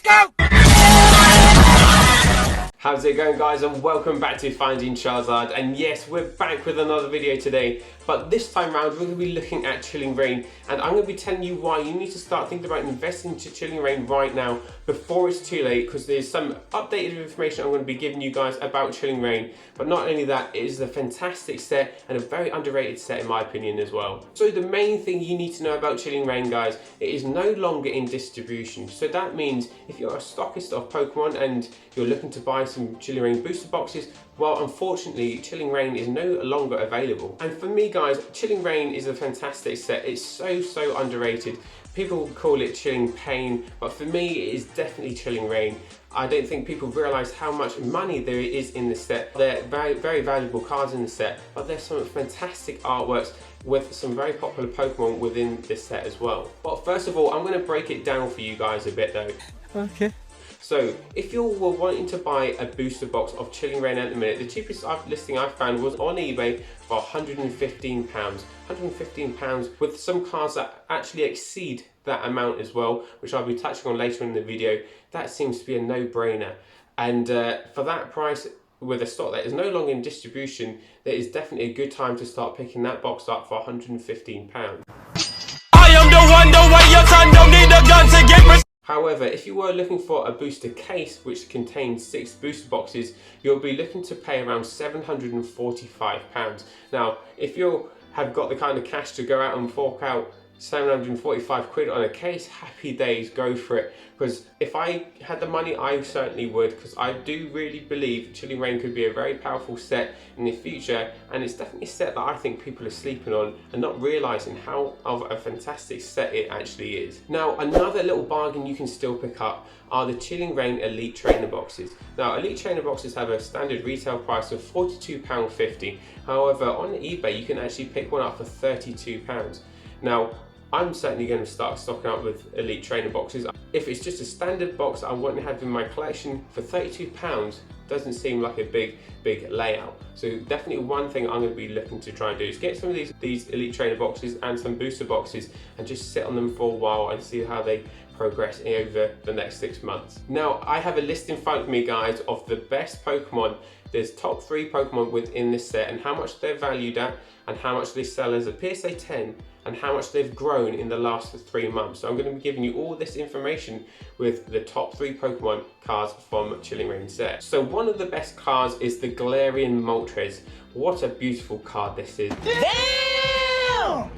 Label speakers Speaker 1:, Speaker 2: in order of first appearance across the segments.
Speaker 1: go!
Speaker 2: How's it going, guys, and welcome back to Finding Charizard. And yes, we're back with another video today, but this time round we're going to be looking at Chilling Reign, and I'm going to be telling you why you need to start thinking about investing into Chilling Reign right now before it's too late, because there's some updated information I'm going to be giving you guys about Chilling Reign. But not only that, it is a fantastic set and a very underrated set in my opinion as well. So the main thing you need to know about Chilling Reign, guys, it is no longer in distribution. So that means if you're a stockist of Pokemon and you're looking to buy some Chilling Reign booster boxes, well, unfortunately, Chilling Reign is no longer available. And for me, guys, Chilling Reign is a fantastic set. It's so underrated. People call it Chilling Pain, but for me, it is definitely Chilling Reign. I don't think people realise how much money there is in the set. They're very valuable cards in the set, but there's some fantastic artworks with some very popular Pokemon within this set as well. But first of all, I'm going to break it down for you guys a bit though.
Speaker 1: Okay.
Speaker 2: So, if you were wanting to buy a booster box of Chilling Reign at the minute, the cheapest listing I found was on eBay for £115. £115 with some cards that actually exceed that amount as well, which I'll be touching on later in the video. That seems to be a no-brainer. And for that price, with a stock that is no longer in distribution, there is definitely a good time to start picking that box up for £115.
Speaker 1: I am the one, the way your son don't need a gun to get.
Speaker 2: However, if you were looking for a booster case which contains 6 booster boxes, you'll be looking to pay around £745. Now, if you have got the kind of cash to go out and fork out 745 quid on a case, happy days, go for it. Because if I had the money, I certainly would, because I do really believe Chilling Reign could be a very powerful set in the future, and it's definitely a set that I think people are sleeping on and not realising how of a fantastic set it actually is. Now, another little bargain you can still pick up are the Chilling Reign Elite Trainer boxes. Now, Elite Trainer boxes have a standard retail price of £42.50. However, on eBay you can actually pick one up for £32. Now, I'm certainly going to start stocking up with Elite Trainer boxes. If it's just a standard box I want to have in my collection for £32, doesn't seem like a big layout. So definitely one thing I'm going to be looking to try and do is get some of these Elite Trainer boxes and some booster boxes and just sit on them for a while and see how they progress over the next 6 months. Now, I have a list in front of me, guys, of the best Pokemon. There's top 3 Pokemon within this set and how much they're valued at and how much they sell as a PSA 10 and how much they've grown in the last 3 months. So I'm going to be giving you all this information with the top 3 Pokemon cards from Chilling Reign set. So one of the best cards is the Galarian Moltres. What a beautiful card this is.
Speaker 1: Damn!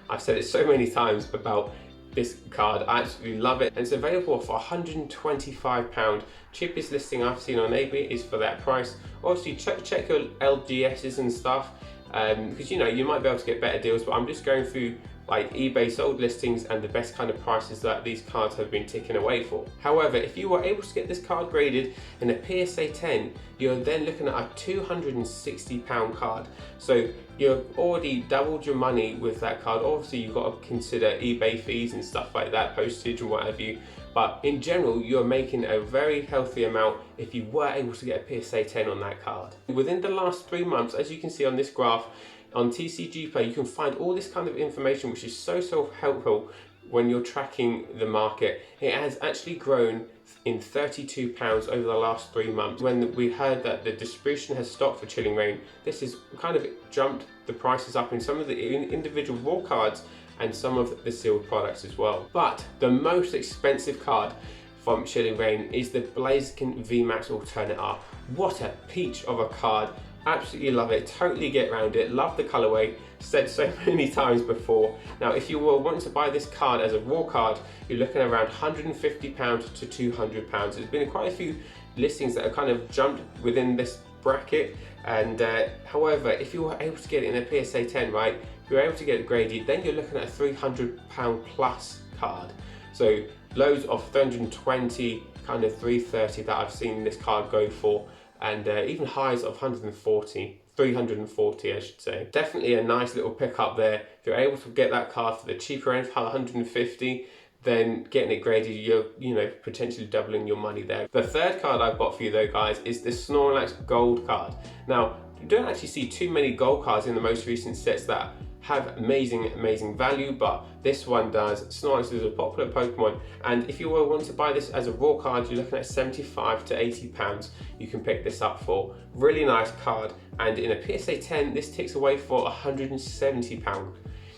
Speaker 2: I've said it so many times about this card. I absolutely love it, and it's available for £125. Cheapest listing I've seen on eBay is for that price. Obviously check your LGSs and stuff, because you know you might be able to get better deals, but I'm just going through like eBay sold listings and the best kind of prices that these cards have been taken away for. However, if you were able to get this card graded in a PSA 10, you're then looking at a £260 card. So you've already doubled your money with that card. Obviously you've got to consider eBay fees and stuff like that, postage and what have you. But in general, you're making a very healthy amount if you were able to get a PSA 10 on that card. Within the last 3 months, as you can see on this graph, on TCG Play, you can find all this kind of information, which is so helpful when you're tracking the market. It has actually grown in £32 over the last 3 months. When we heard that the distribution has stopped for Chilling Reign, this has kind of jumped the prices up in some of the individual raw cards and some of the sealed products as well. But the most expensive card from Chilling Reign is the Blaziken VMAX Alternate Art. What a peach of a card. Absolutely love it, totally get around it, love the colorway, said so many times before. Now, if you were wanting to buy this card as a raw card, you're looking around £150 to £200. There's been quite a few listings that have kind of jumped within this bracket, and however, if you were able to get it in a PSA 10, right, if you're able to get it graded, then you're looking at a £300 plus card. So loads of 320, kind of 330 that I've seen this card go for, and even highs of 340 I should say. Definitely a nice little pickup there. If you're able to get that card for the cheaper end for 150, then getting it graded, you're potentially doubling your money there. The third card I've got for you though, guys, is the Snorlax Gold card. Now, you don't actually see too many gold cards in the most recent sets that have amazing value, but this one does. Snorlax is a popular Pokemon, and if you were want to buy this as a raw card, you're looking at 75 to 80 pounds you can pick this up for. Really nice card, and in a PSA 10 this ticks away for 170 pounds.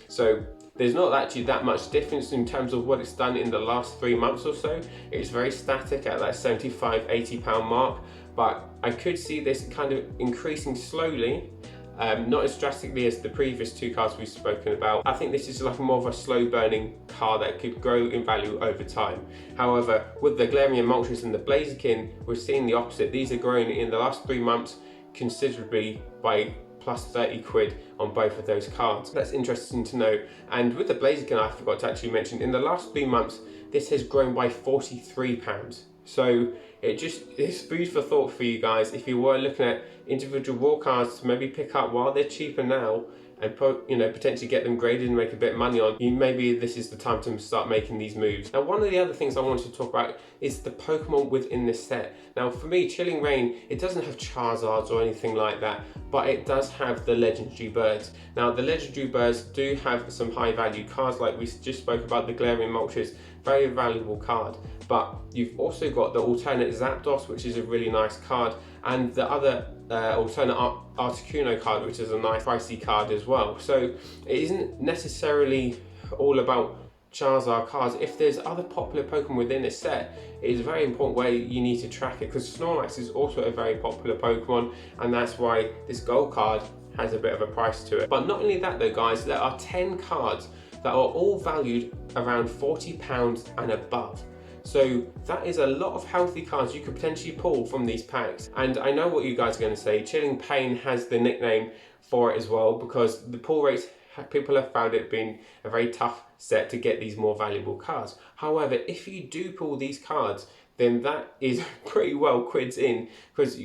Speaker 2: So there's not actually that much difference in terms of what it's done in the last 3 months or so. It's very static at that 75, 80 pound mark, but I could see this kind of increasing slowly, not as drastically as the previous two cards we've spoken about. I think this is like more of a slow burning card that could grow in value over time. However, with the Galarian Moltres and the Blaziken, we're seeing the opposite. These are growing in the last 3 months considerably by plus 30 quid on both of those cards. That's interesting to know. And with the Blaziken, I forgot to actually mention, in the last 3 months, this has grown by 43 pounds. So it's food for thought for you guys. If you were looking at individual raw cards to maybe pick up while they're cheaper now, and potentially get them graded and make a bit of money on, maybe this is the time to start making these moves. Now, one of the other things I wanted to talk about is the Pokemon within this set. Now, for me, Chilling Reign, it doesn't have Charizards or anything like that, but it does have the legendary birds. Now, the legendary birds do have some high value cards, like we just spoke about the Galarian Moltres, very valuable card. But you've also got the alternate Zapdos, which is a really nice card, and the other alternate Articuno card, which is a nice pricey card as well. So it isn't necessarily all about Charizard cards. If there's other popular Pokemon within this set, it is a very important way you need to track it, because Snorlax is also a very popular Pokemon, and that's why this gold card has a bit of a price to it. But not only that though, guys, there are 10 cards that are all valued around £40 and above. So that is a lot of healthy cards you could potentially pull from these packs. And I know what you guys are going to say, Chilling Pain has the nickname for it as well, because the pull rates, people have found it being a very tough set to get these more valuable cards. However, if you do pull these cards, then that is pretty well quids in, because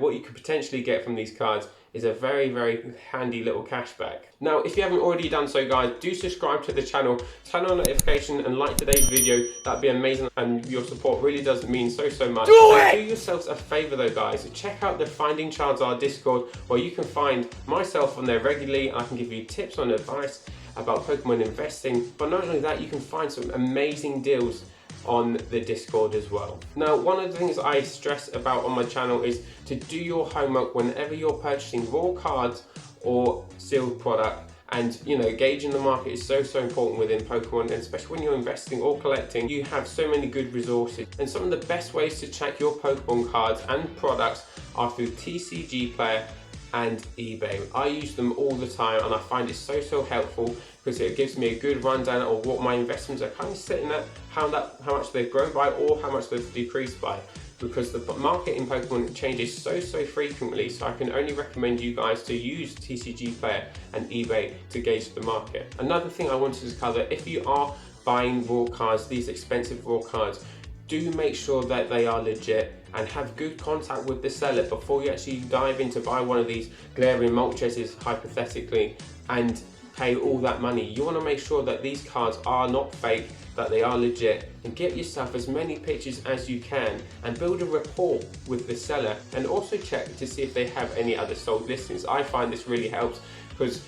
Speaker 2: what you could potentially get from these cards is a very handy little cashback. Now, if you haven't already done so, guys, do subscribe to the channel, turn on notification and like today's video. That'd be amazing, and your support really does mean so much. Do yourselves a favor though, guys, check out the Finding Charizard Discord, where you can find myself on there regularly. I can give you tips and advice about Pokemon investing, but not only that, you can find some amazing deals on the Discord as well. Now, one of the things I stress about on my channel is to do your homework whenever you're purchasing raw cards or sealed product. And gauging the market is so important within Pokemon, and especially when you're investing or collecting, you have so many good resources. And some of the best ways to check your Pokemon cards and products are through TCG Player and eBay. I use them all the time, and I find it so helpful, because it gives me a good rundown of what my investments are kind of sitting at, how much they've grown by or how much they've decreased by, because the market in Pokemon changes so frequently. So I can only recommend you guys to use TCG Player and eBay to gauge the market. Another thing I wanted to cover, if you are buying raw cards, these expensive raw cards, do make sure that they are legit and have good contact with the seller before you actually dive in to buy one of these Galarian Moltres hypothetically and pay all that money. You want to make sure that these cards are not fake, that they are legit, and get yourself as many pictures as you can and build a rapport with the seller, and also check to see if they have any other sold listings. I find this really helps, because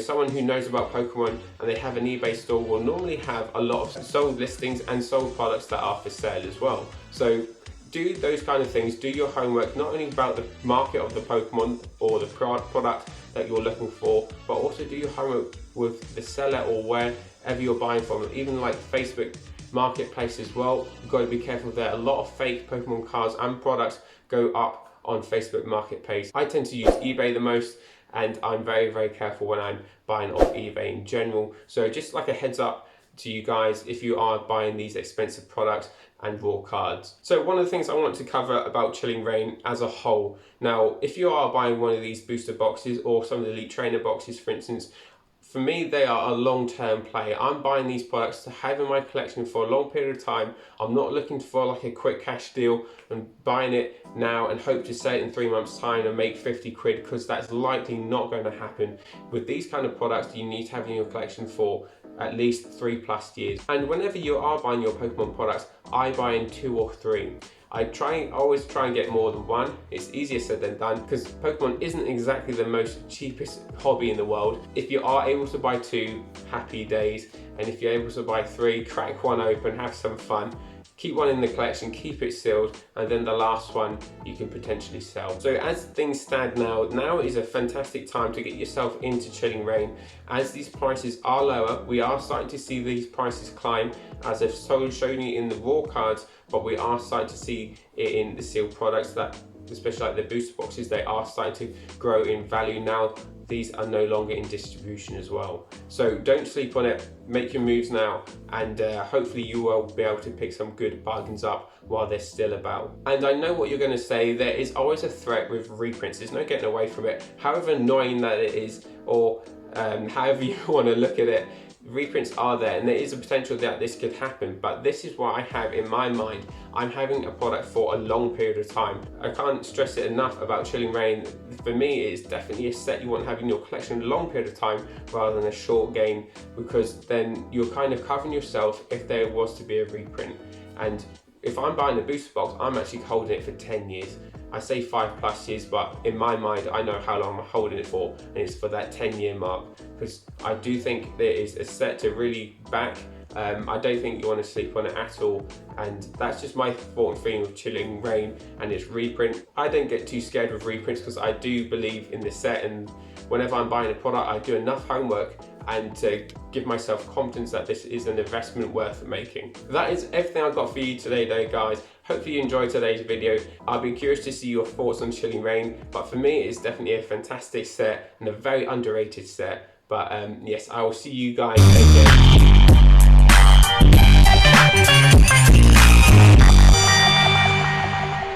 Speaker 2: someone who knows about Pokemon and they have an eBay store will normally have a lot of sold listings and sold products that are for sale as well. So do those kind of things, do your homework, not only about the market of the Pokemon or the product that you're looking for, but also do your homework with the seller or wherever you're buying from, even like Facebook Marketplace as well. You've got to be careful there. A lot of fake Pokemon cards and products go up on Facebook Marketplace. I tend to use eBay the most, and I'm very careful when I'm buying off eBay in general. So just like a heads up to you guys if you are buying these expensive products and raw cards. So one of the things I want to cover about Chilling Reign as a whole. Now, if you are buying one of these booster boxes or some of the Elite Trainer boxes, for instance, for me, they are a long-term play. I'm buying these products to have in my collection for a long period of time. I'm not looking for like a quick cash deal and buying it now and hope to sell it in 3 months' time and make 50 quid, because that's likely not going to happen. With these kind of products, you need to have in your collection for at least 3+ years. And whenever you are buying your Pokemon products, I buy in 2 or 3. I always try and get more than one. It's easier said than done because Pokemon isn't exactly the most cheapest hobby in the world. If you are able to buy 2, happy days, and if you're able to buy 3, crack one open, have some fun. Keep one in the collection, keep it sealed, and then the last one you can potentially sell. So as things stand now is a fantastic time to get yourself into Chilling Reign. As these prices are lower, we are starting to see these prices climb, as I've shown you in the raw cards, but we are starting to see it in the sealed products, that especially like the booster boxes, they are starting to grow in value now. These are no longer in distribution as well. So don't sleep on it, make your moves now, and hopefully you will be able to pick some good bargains up while they're still about. And I know what you're gonna say, there is always a threat with reprints, there's no getting away from it. However annoying that it is, or however you wanna look at it, reprints are there and there is a potential that this could happen, but this is what I have in my mind. I'm having a product for a long period of time. I can't stress it enough about Chilling Reign. For me, it's definitely a set you want to have in your collection a long period of time rather than a short game, because then you're kind of covering yourself if there was to be a reprint. And if I'm buying a booster box, I'm actually holding it for 10 years. I say 5+ years, but in my mind, I know how long I'm holding it for, and it's for that 10-year mark, because I do think there is a set to really back. I don't think you want to sleep on it at all, and that's just my thought and feeling with Chilling Reign and its reprint. I don't get too scared with reprints because I do believe in this set, and whenever I'm buying a product, I do enough homework and to give myself confidence that this is an investment worth making. That is everything I've got for you today though, guys. Hopefully you enjoyed today's video. I'll be curious to see your thoughts on Chilling Reign, but for me it's definitely a fantastic set and a very underrated set. But yes, I will see you guys again.